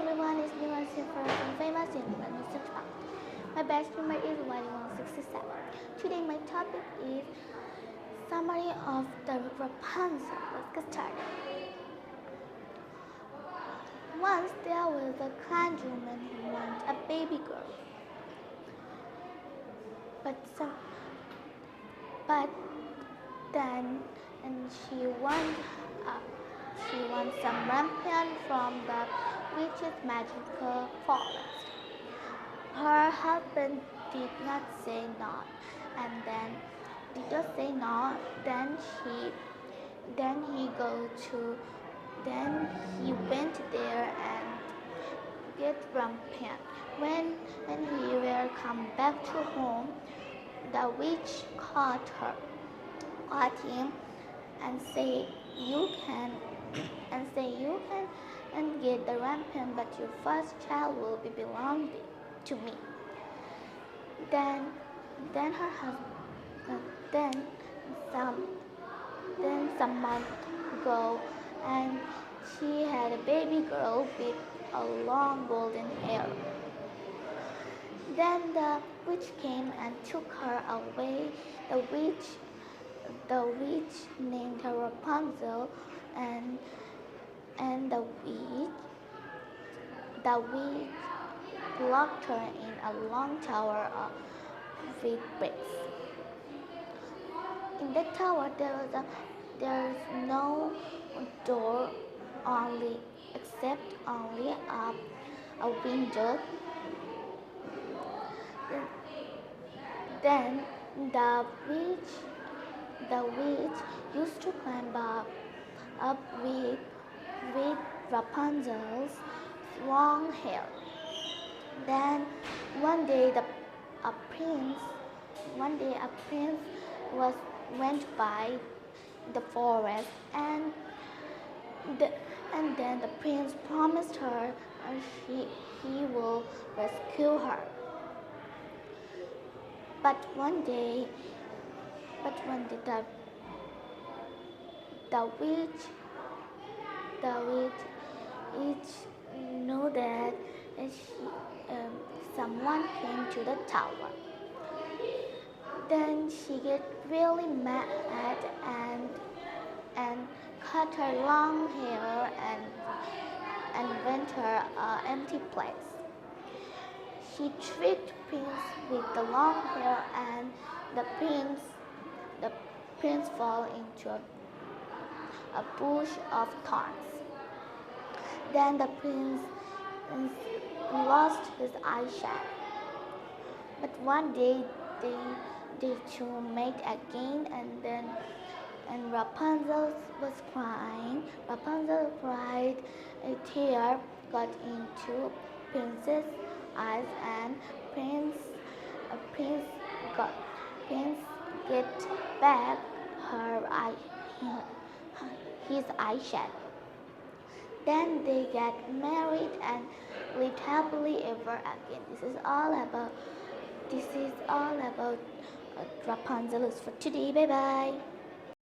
everyone, it's me once here for some famous and research fact. My batch number is 1167. Today my topic is summary of the Rapunzel. Let's get started. Once there was a kind woman who wanted a baby girl. But then she won some rampant from the witch's magical forest. Her husband did not say no, and then he went there and get rampant. When he will come back to home, the witch caught him and say you can get the rampant, but your first child will be belong to me. Then her husband some months ago, and she had a baby girl with a long golden hair. Then the witch came and took her away. The witch named her Rapunzel, and the witch locked her in a long tower with bricks. In that tower there is no door, except a window. Then the witch used to climb up with Rapunzel's long hair. Then one day a prince went by the forest, and then the prince promised her he will rescue her. But one day the witch knew that someone came to the tower. Then she get really mad and cut her long hair and went her empty place. She tricked Prince with the long hair, and the prince fell into a bush of thorns. Then the prince lost his eyesight. But one day they two met again, and Rapunzel was crying. Rapunzel cried. A tear got into Prince's eyes, and Prince get back his eyesight. Then they get married and lived happily ever again. This is all about Rapunzel for today. Bye bye.